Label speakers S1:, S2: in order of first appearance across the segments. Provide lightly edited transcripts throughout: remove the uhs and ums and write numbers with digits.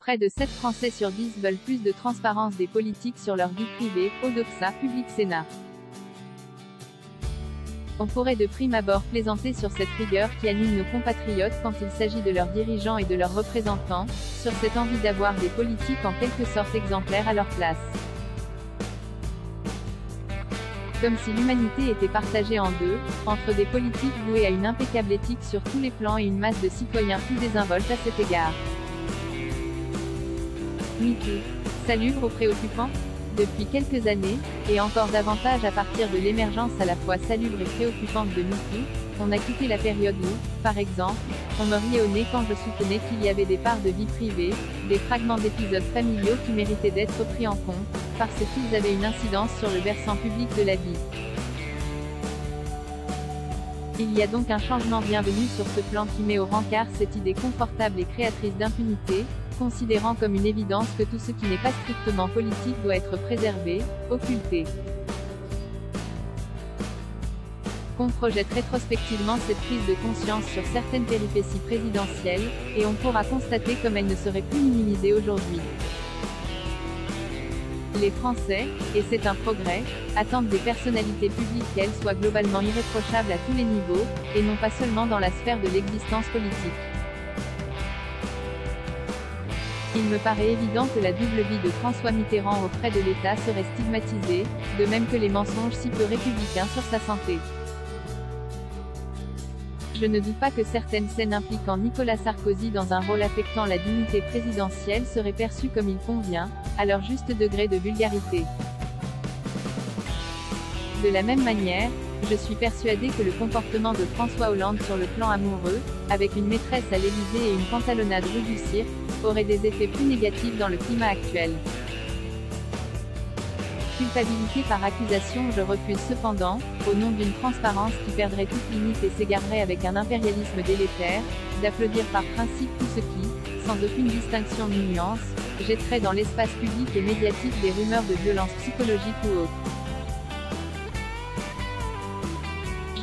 S1: Près de 7 Français sur 10 veulent plus de transparence des politiques sur leur vie privée, Odoxa, Public Sénat. On pourrait de prime abord plaisanter sur cette rigueur qui anime nos compatriotes quand il s'agit de leurs dirigeants et de leurs représentants, sur cette envie d'avoir des politiques en quelque sorte exemplaires à leur place. Comme si l'humanité était partagée en deux, entre des politiques voués à une impeccable éthique sur tous les plans et une masse de citoyens plus désinvoltes à cet égard. MeToo. Salubre ou préoccupant ? Depuis quelques années, et encore davantage à partir de l'émergence à la fois salubre et préoccupante de MeToo, on a quitté la période où, par exemple, on me riait au nez quand je soutenais qu'il y avait des parts de vie privée, des fragments d'épisodes familiaux qui méritaient d'être pris en compte, parce qu'ils avaient une incidence sur le versant public de la vie. Il y a donc un changement bienvenu sur ce plan qui met au rencard cette idée confortable et créatrice d'impunité, considérant comme une évidence que tout ce qui n'est pas strictement politique doit être préservé, occulté. Qu'on projette rétrospectivement cette prise de conscience sur certaines péripéties présidentielles, et on pourra constater comme elle ne serait plus minimisée aujourd'hui. Les Français, et c'est un progrès, attendent des personnalités publiques qu'elles soient globalement irréprochables à tous les niveaux, et non pas seulement dans la sphère de l'existence politique. Il me paraît évident que la double vie de François Mitterrand auprès de l'État serait stigmatisée, de même que les mensonges si peu républicains sur sa santé. Je ne doute pas que certaines scènes impliquant Nicolas Sarkozy dans un rôle affectant la dignité présidentielle seraient perçues comme il convient, à leur juste degré de vulgarité. De la même manière, je suis persuadé que le comportement de François Hollande sur le plan amoureux, avec une maîtresse à l'Élysée et une pantalonnade rue du Cirque, aurait des effets plus négatifs dans le climat actuel. Culpabilité par accusation. Je refuse cependant, au nom d'une transparence qui perdrait toute limite et s'égarerait avec un impérialisme délétère, d'applaudir par principe tout ce qui, sans aucune distinction ni nuance, jetterait dans l'espace public et médiatique des rumeurs de violence psychologique ou autre.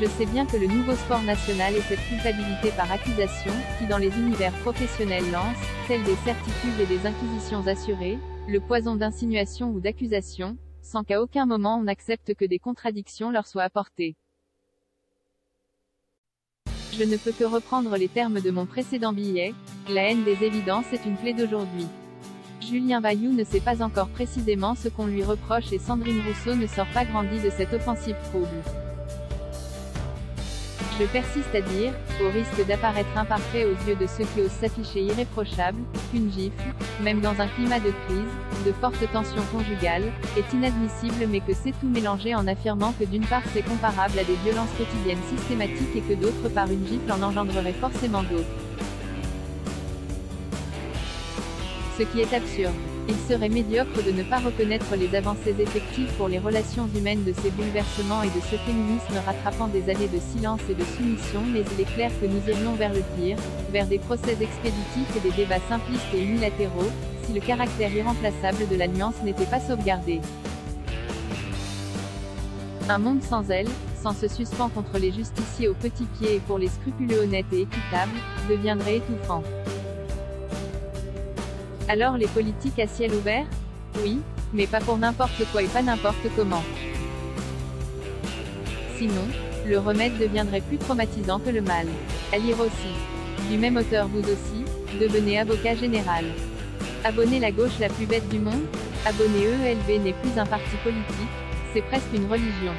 S1: Je sais bien que le nouveau sport national est cette culpabilité par accusation, qui dans les univers professionnels lance, tels des certitudes et des inquisitions assurées, le poison d'insinuation ou d'accusation, sans qu'à aucun moment on accepte que des contradictions leur soient apportées. Je ne peux que reprendre les termes de mon précédent billet, la haine des évidences est une plaie d'aujourd'hui. Julien Bayou ne sait pas encore précisément ce qu'on lui reproche et Sandrine Rousseau ne sort pas grandie de cette offensive trouble. Je persiste à dire, au risque d'apparaître imparfait aux yeux de ceux qui osent s'afficher irréprochables, qu'une gifle, même dans un climat de crise, de forte tension conjugale, est inadmissible mais que c'est tout mélangé en affirmant que d'une part c'est comparable à des violences quotidiennes systématiques et que d'autre part une gifle en engendrerait forcément d'autres. Ce qui est absurde. Il serait médiocre de ne pas reconnaître les avancées effectives pour les relations humaines de ces bouleversements et de ce féminisme rattrapant des années de silence et de soumission, mais il est clair que nous irions vers le pire, vers des procès expéditifs et des débats simplistes et unilatéraux, si le caractère irremplaçable de la nuance n'était pas sauvegardé. Un monde sans elle, sans ce suspens contre les justiciers au petit pied et pour les scrupuleux honnêtes et équitables, deviendrait étouffant. Alors les politiques à ciel ouvert ? Oui, mais pas pour n'importe quoi et pas n'importe comment. Sinon, le remède deviendrait plus traumatisant que le mal. À lire aussi. Du même auteur vous aussi, devenez avocat général. Abonner la gauche la plus bête du monde ? Abonner ELV n'est plus un parti politique, c'est presque une religion.